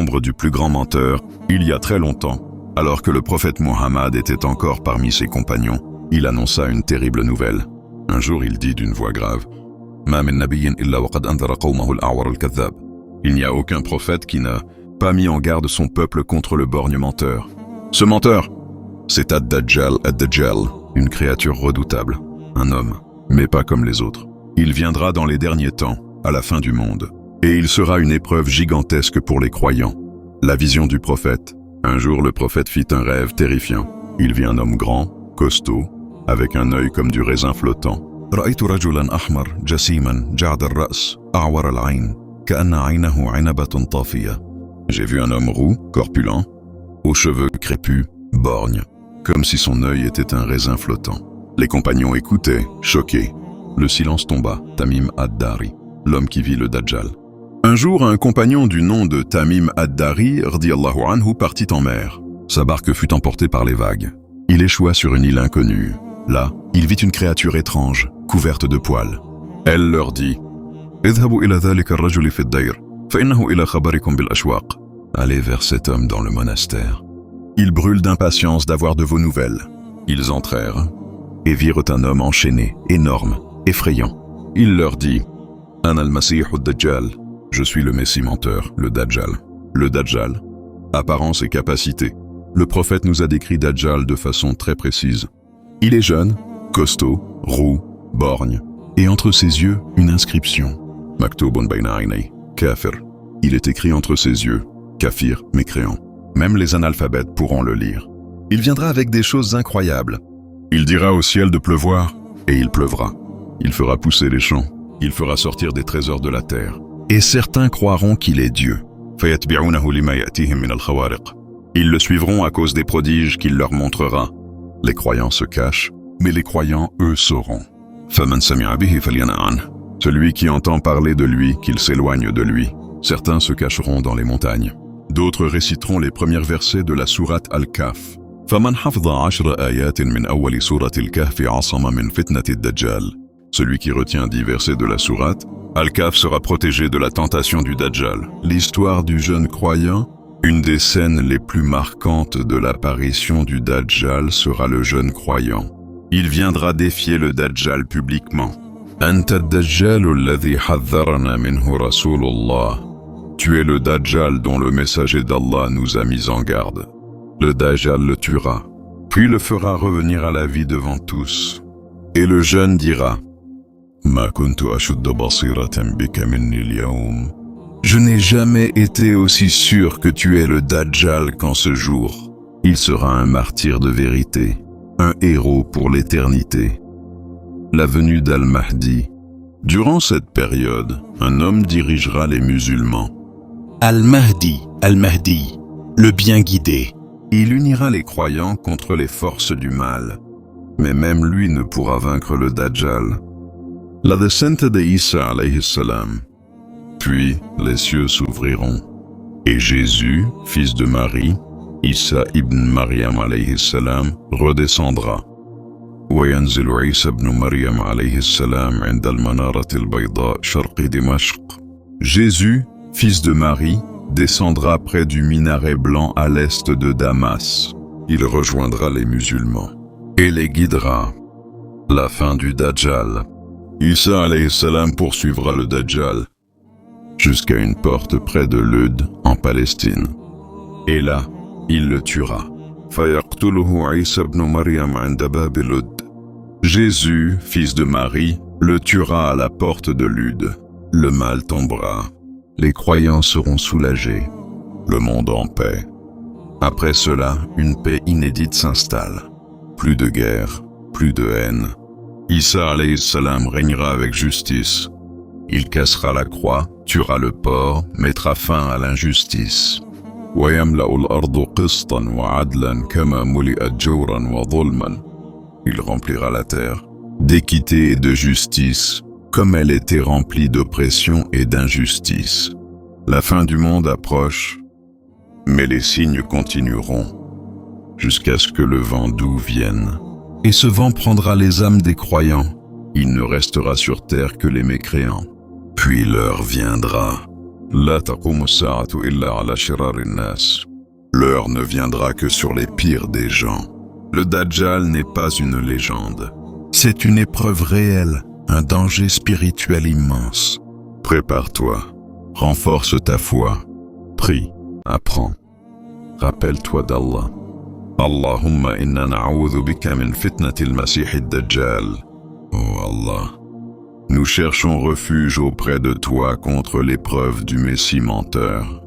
l'ombre du plus grand menteur, il y a très longtemps, alors que le prophète Muhammad était encore parmi ses compagnons, il annonça une terrible nouvelle. Un jour, il dit d'une voix grave, « Ma min nabiyyin illa waqad anzara qawmahu al-a'war al-kadhab » Il n'y a aucun prophète qui n'a pas mis en garde son peuple contre le borgne menteur. Ce menteur, c'est Ad-Dajjal, une créature redoutable, un homme, mais pas comme les autres. Il viendra dans les derniers temps, à la fin du monde, et il sera une épreuve gigantesque pour les croyants. La vision du prophète. Un jour, le prophète fit un rêve terrifiant. Il vit un homme grand, costaud, avec un œil comme du raisin flottant. رأيت رجلاً أحمر جسيماً جعد الرأس أعور العين كأن عينه عنبة طافية. J'ai vu un homme roux, corpulent, aux cheveux crépus, borgne, comme si son œil était un raisin flottant. Les compagnons écoutaient, choqués. Le silence tomba. Tamim ad-Dari, l'homme qui vit le Dajjal. Un jour, un compagnon du nom de Tamim ad-Dari, radiyallahu anhu, partit en mer. Sa barque fut emportée par les vagues. Il échoua sur une île inconnue. Là, il vit une créature étrange, couverte de poils. Elle leur dit, « اذهبوا إلى ذلك الرجل في الدير فإنه إلى خبركم بالأشواق. » Allez vers cet homme dans le monastère. Ils brûlent d'impatience d'avoir de vos nouvelles. Ils entrèrent et virent un homme enchaîné, énorme, effrayant. Il leur dit, « Ana al-Masih ad-Dajjal. » Je suis le Messie menteur, le Dajjal. Le Dajjal, apparence et capacité. Le prophète nous a décrit Dajjal de façon très précise. Il est jeune, costaud, roux, borgne, et entre ses yeux, une inscription. Maktoubun bayna aynay, kafir. Il est écrit entre ses yeux, kafir, mécréant. Même les analphabètes pourront le lire. Il viendra avec des choses incroyables. Il dira au ciel de pleuvoir, et il pleuvra. Il fera pousser les champs, il fera sortir des trésors de la terre. Et certains croiront qu'il est Dieu. Ils le suivront à cause des prodiges qu'il leur montrera. Les croyants se cachent, mais les croyants, eux, sauront. Celui qui entend parler de lui, qu'il s'éloigne de lui. Certains se cacheront dans les montagnes. D'autres réciteront les premiers versets de la sourate Al-Kahf. Celui qui retient 10 versets de la sourate Al-Kahf sera protégé de la tentation du Dajjal. L'histoire du jeune croyant, une des scènes les plus marquantes de l'apparition du Dajjal sera le jeune croyant. Il viendra défier le Dajjal publiquement. Anta ad-Dajjal alladhi hadharana minhu Rasulullah. Tu es le Dajjal dont le messager d'Allah nous a mis en garde. Le Dajjal le tuera, puis le fera revenir à la vie devant tous. Et le jeune dira, je n'ai jamais été aussi sûr que tu es le Dajjal qu'en ce jour. Il sera un martyr de vérité, un héros pour l'éternité. La venue d'Al-Mahdi. Durant cette période, un homme dirigera les musulmans. Al-Mahdi, le bien guidé. Il unira les croyants contre les forces du mal. Mais même lui ne pourra vaincre le Dajjal. La descente de Isa alayhi salam. Puis les cieux s'ouvriront. Et Jésus, fils de Marie, Isa ibn Maryam alayhi salam, redescendra. وينزل عيسى ابن مريم عليه السلام عند المنارة البيضاء شرق دمشق. Jésus, fils de Marie, descendra près du minaret blanc à l'est de Damas. Il rejoindra les musulmans et les guidera. La fin du Dajjal. Isa alayhi salam poursuivra le Dajjal jusqu'à une porte près de Lud, en Palestine. Et là, il le tuera. فَيَقْتُلُهُ عِيسَى بْنُ مَرْيَمَ عِنْدَ بَابِ لُدْ. Jésus, fils de Marie, le tuera à la porte de Lud. Le mal tombera. Les croyants seront soulagés. Le monde en paix. Après cela, une paix inédite s'installe. Plus de guerre, plus de haine. Isa alayhi salam régnera avec justice. Il cassera la croix, tuera le porc, mettra fin à l'injustice. وَيَمْلَأُ الْأَرْضُ قِسْطًا وَعَدْلًا كَمَا مُلِئَتْ جَوْرًا وَظُلْمًا. Il remplira la terre d'équité et de justice, comme elle était remplie d'oppression et d'injustice. La fin du monde approche, mais les signes continueront, jusqu'à ce que le vent doux vienne. Et ce vent prendra les âmes des croyants. Il ne restera sur terre que les mécréants. Puis l'heure viendra. لا تقوم الساعة إلا على شرار الناس. L'heure ne viendra que sur les pires des gens. Le Dajjal n'est pas une légende. C'est une épreuve réelle, un danger spirituel immense. Prépare-toi, renforce ta foi, prie, apprends. Rappelle-toi d'Allah. Allahumma inna na'oudhu bika min fitnatil masih ad-Dajjal. Oh Allah, nous cherchons refuge auprès de toi contre l'épreuve du Messie menteur.